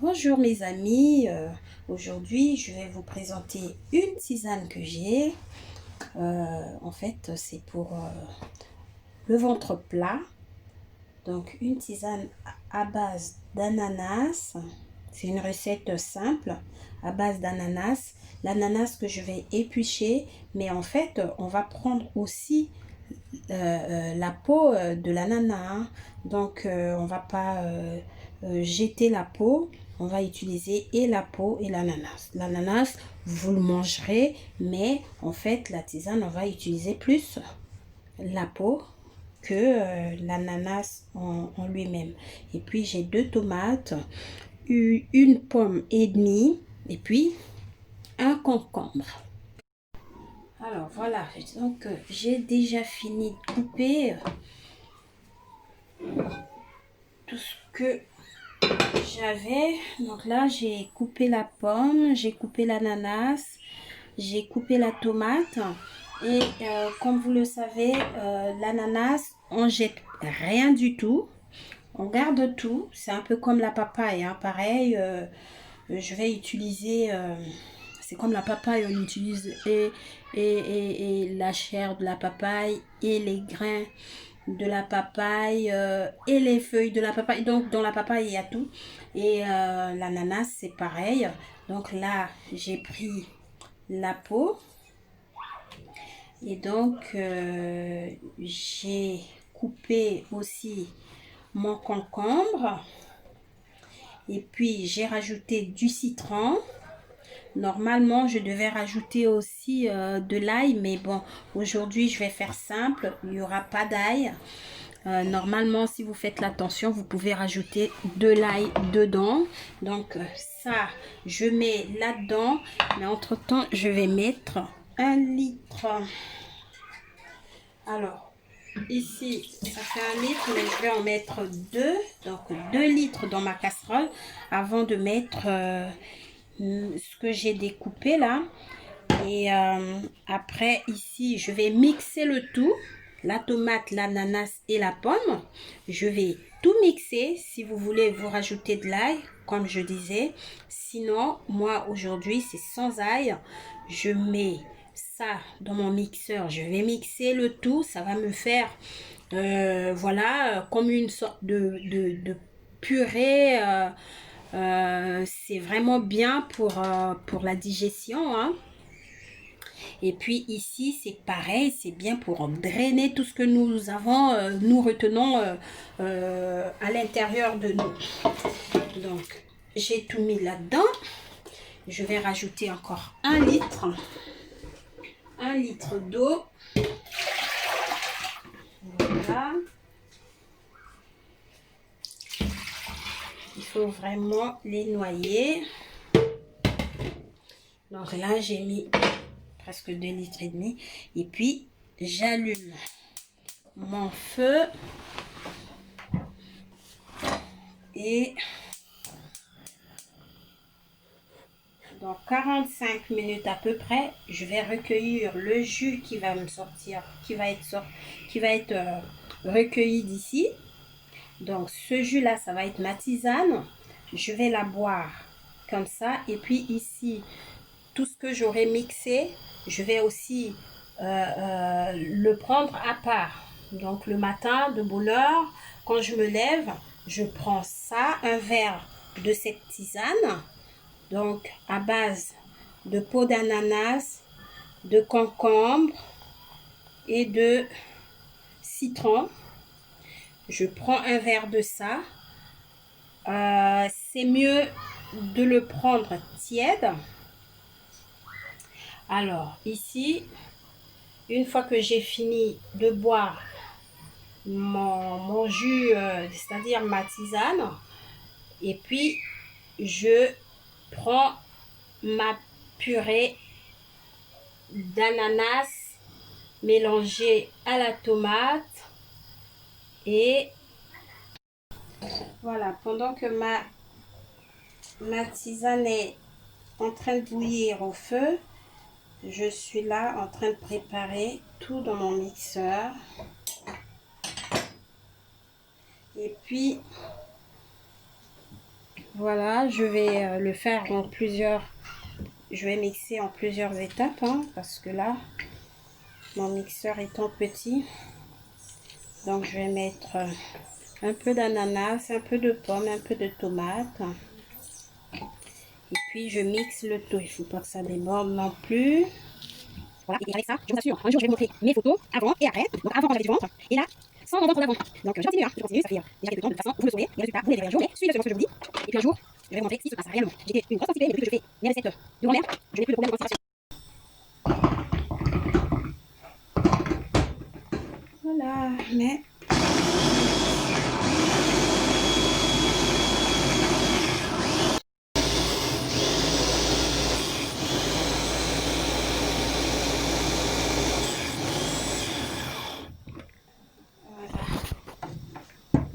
Bonjour mes amis, aujourd'hui je vais vous présenter une tisane que j'ai. En fait c'est pour le ventre plat. Donc une tisane à base d'ananas. C'est une recette simple à base d'ananas. L'ananas que je vais éplucher, mais en fait on va prendre aussi la peau de l'ananas, hein. Donc on va pas jeter la peau, on va utiliser et la peau et l'ananas. L'ananas vous le mangerez, mais en fait la tisane on va utiliser plus la peau que l'ananas en lui-même. Et puis j'ai 2 tomates, une pomme et demie et puis un concombre. Alors voilà, donc j'ai déjà fini de couper tout ce que j'avais. Donc là j'ai coupé la pomme, j'ai coupé l'ananas, j'ai coupé la tomate et comme vous le savez, l'ananas on jette rien du tout, on garde tout. C'est un peu comme la papaye, hein. Pareil, je vais utiliser c'est comme la papaye, on utilise et la chair de la papaye et les grains de la papaye et les feuilles de la papaye. Donc dans la papaye il y a tout. Et l'ananas c'est pareil. Donc là j'ai pris la peau et donc j'ai coupé aussi mon concombre et puis j'ai rajouté du citron. Normalement, je devais rajouter aussi de l'ail, mais bon, aujourd'hui, je vais faire simple. Il n'y aura pas d'ail. Normalement, si vous faites l'attention, vous pouvez rajouter de l'ail dedans. Donc, ça, je mets là-dedans. Mais entre-temps, je vais mettre 1 litre. Alors, ici, ça fait 1 litre, mais je vais en mettre 2. Donc, 2 litres dans ma casserole avant de mettre ce que j'ai découpé là. Et après ici je vais mixer le tout, la tomate, l'ananas et la pomme. Je vais tout mixer. Si vous voulez vous rajouter de l'ail comme je disais, sinon moi aujourd'hui c'est sans ail. Je mets ça dans mon mixeur, je vais mixer le tout. Ça va me faire voilà comme une sorte de purée. C'est vraiment bien pour la digestion, hein. Et puis ici c'est pareil, c'est bien pour drainer tout ce que nous avons, nous retenons à l'intérieur de nous. Donc j'ai tout mis là-dedans. Je vais rajouter encore 1 litre, 1 litre d'eau. Voilà. Il faut vraiment les noyer. Donc là j'ai mis presque 2 litres et demi. Et puis j'allume mon feu. Et dans 45 minutes à peu près, je vais recueillir le jus qui va me sortir, qui va être recueilli d'ici. Donc ce jus là, ça va être ma tisane. Je vais la boire comme ça. Et puis ici, tout ce que j'aurai mixé, je vais aussi le prendre à part. Donc le matin, de bonne heure, quand je me lève, je prends ça, un verre de cette tisane. Donc à base de peau d'ananas, de concombre et de citron. Je prends un verre de ça. C'est mieux de le prendre tiède. Alors ici, une fois que j'ai fini de boire mon jus, c'est-à-dire ma tisane, et puis je prends ma purée d'ananas mélangée à la tomate. Et voilà, pendant que ma tisane est en train de bouillir au feu, je suis là en train de préparer tout dans mon mixeur. Et puis Voilà, je vais le faire en plusieurs... Je vais mixer en plusieurs étapes, hein, parce que là, mon mixeur étant petit. Donc, je vais mettre un peu d'ananas, un peu de pomme, un peu de tomate. Et puis, je mixe le tout. Il ne faut pas que ça déborde non plus. Voilà, et avec ça, je vous assure, un jour, je vais vous montrer mes photos avant et après. Donc, avant, quand j'avais du ventre, et là, sans mon ventre d'avant. Donc, je continue, hein, je continue. Ça fait déjà quelques temps, de toute façon, vous le saurez. Les résultats, vous les verrez un jour, mais suivez seulement ce que je vous dis. Et puis, un jour, je vais vous montrer ce qui se passe réellement. J'étais une grosse constipée, mais depuis que je fais mes recettes de grand-mère, je n'ai plus de problème de constipation. Voilà, mais...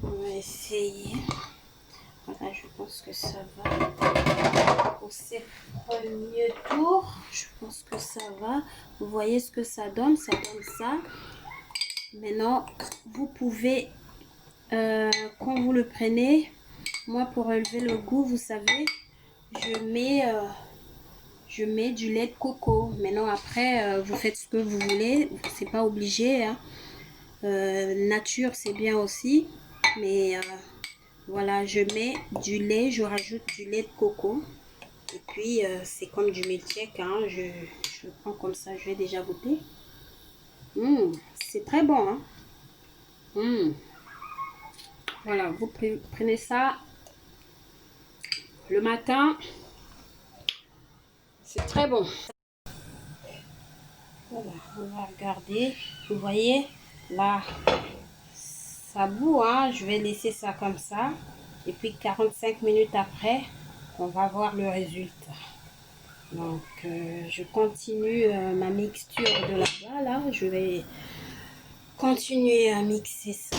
On va essayer. Voilà, je pense que ça va. Pour ces premiers tours, je pense que ça va. Vous voyez ce que ça donne ça. Maintenant, vous pouvez, quand vous le prenez, moi pour élever le goût, vous savez, je mets du lait de coco. Maintenant, après, vous faites ce que vous voulez. C'est pas obligé, hein. Nature, c'est bien aussi. Mais voilà, je mets du lait, je rajoute du lait de coco. Et puis, c'est comme du milkshake, hein. Je le prends comme ça, je vais déjà goûter. C'est très bon, hein. Voilà, vous prenez ça le matin. C'est très bon. Voilà, on va regarder. Vous voyez, là, ça bout, hein. Je vais laisser ça comme ça. Et puis 45 minutes après, on va voir le résultat. Donc, je continue ma mixture de là-bas. Là, je vais continuer à mixer ça.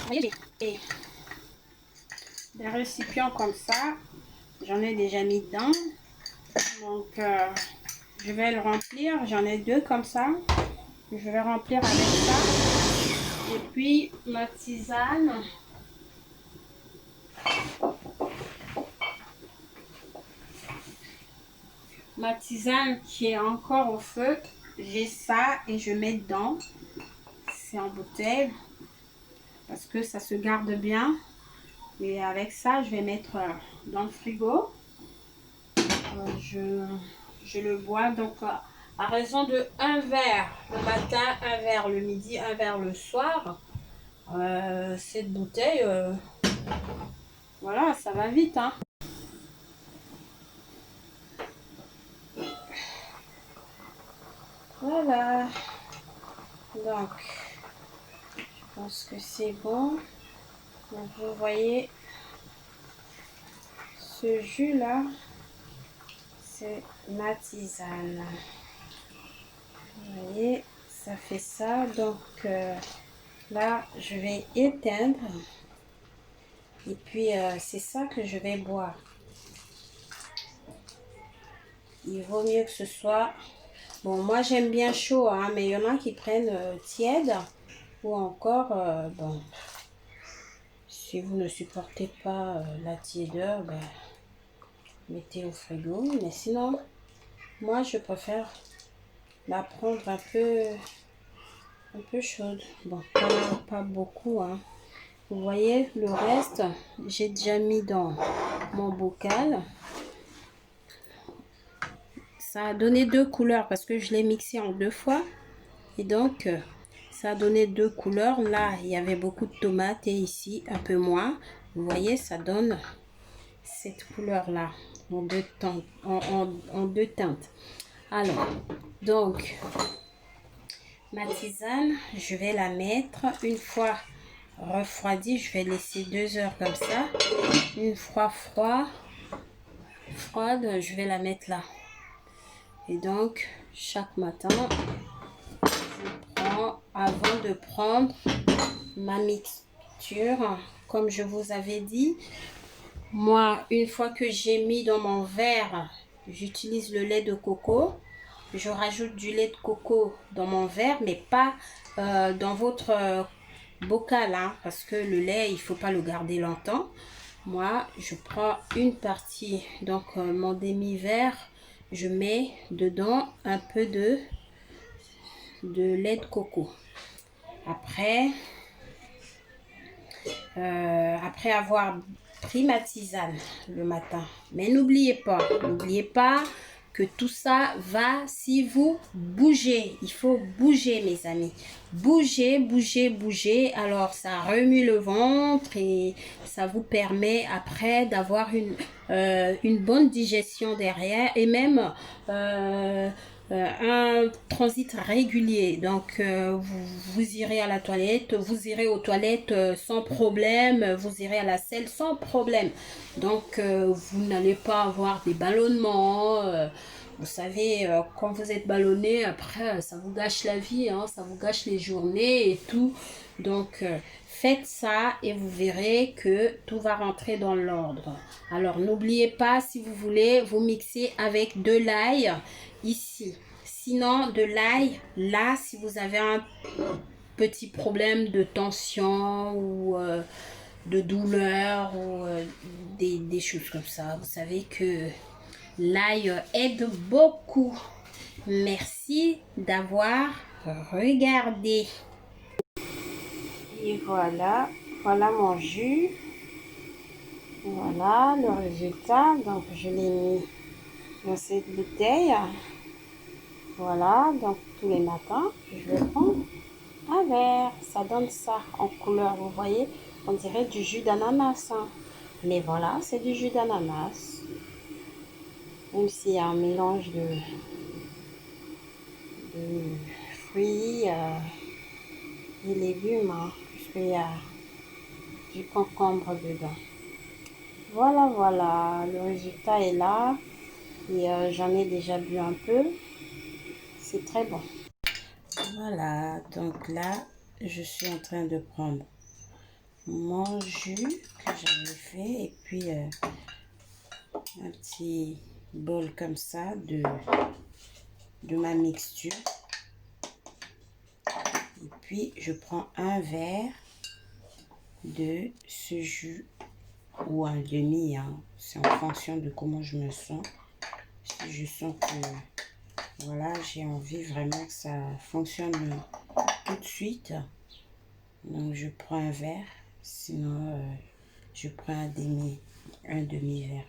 Vous voyez, j'ai des récipients comme ça. J'en ai déjà mis dedans. Donc, je vais le remplir. J'en ai deux comme ça. Je vais remplir avec ça. Et puis, ma tisane. Ma tisane qui est encore au feu. J'ai ça et je mets dedans. C'est en bouteille. Parce que ça se garde bien. Et avec ça, je vais mettre dans le frigo. Je le bois donc à raison de 1 verre le matin, 1 verre le midi, 1 verre le soir. Cette bouteille, voilà, ça va vite, hein. Voilà. Donc, je pense que c'est bon. Donc, vous voyez, ce jus-là, c'est ma tisane. Vous voyez, ça fait ça. Donc, là, je vais éteindre. Et puis, c'est ça que je vais boire. Il vaut mieux que ce soit... Bon, moi, j'aime bien chaud, hein, mais il y en a qui prennent tiède. Ou encore, bon, si vous ne supportez pas la tiédeur, ben, mettez au frigo. Mais sinon, moi, je préfère la prendre un peu chaude. Bon, pas beaucoup, hein. Vous voyez, le reste, j'ai déjà mis dans mon bocal. Ça a donné 2 couleurs parce que je l'ai mixé en 2 fois. Et donc, ça a donné 2 couleurs. Là, il y avait beaucoup de tomates et ici, un peu moins. Vous voyez, ça donne cette couleur-là en 2 teintes. En 2 teintes. Alors, donc, ma tisane, je vais la mettre une fois refroidie. Je vais laisser 2 heures comme ça. Une fois froide, je vais la mettre là. Et donc, chaque matin, je prends, avant de prendre ma mixture, comme je vous avais dit, moi, une fois que j'ai mis dans mon verre, j'utilise le lait de coco. Je rajoute du lait de coco dans mon verre, mais pas dans votre bocal, hein, parce que le lait, il faut pas le garder longtemps. Moi, je prends une partie, donc mon demi-verre, je mets dedans un peu de lait de coco. Après, après avoir pris ma tisane le matin. Mais n'oubliez pas que tout ça va si vous bougez. Il faut bouger, mes amis. Bouger, bouger, bouger. Alors, ça remue le ventre et ça vous permet après d'avoir une bonne digestion derrière et même un transit régulier. Donc, vous irez à la toilette, vous irez aux toilettes sans problème, vous irez à la selle sans problème. Donc, vous n'allez pas avoir des ballonnements. Vous savez, quand vous êtes ballonné, après, ça vous gâche la vie, hein, ça vous gâche les journées et tout. Donc, faites ça et vous verrez que tout va rentrer dans l'ordre. Alors, n'oubliez pas, si vous voulez, vous mixez avec de l'ail ici. Sinon, de l'ail, là, si vous avez un petit problème de tension ou de douleur ou des choses comme ça, vous savez que l'ail aide beaucoup. Merci d'avoir regardé. Et voilà, voilà mon jus. Voilà le résultat. Donc, je l'ai mis dans cette bouteille. Voilà, donc tous les matins, je vais prendre un verre. Ça donne ça en couleur, vous voyez, on dirait du jus d'ananas. Hein. Mais voilà, c'est du jus d'ananas. Même s'il y a un mélange de fruits et légumes, hein, puisqu'il y a du concombre dedans. Voilà, voilà, le résultat est là. Et j'en ai déjà bu un peu. C'est très bon. Voilà, donc là, je suis en train de prendre mon jus que j'avais fait et puis un petit bol comme ça de ma mixture. Et puis, je prends un verre de ce jus ou un demi, hein. C'est en fonction de comment je me sens. Si je sens que, voilà, j'ai envie vraiment que ça fonctionne tout de suite. Donc, je prends un verre. Sinon, je prends un demi-verre.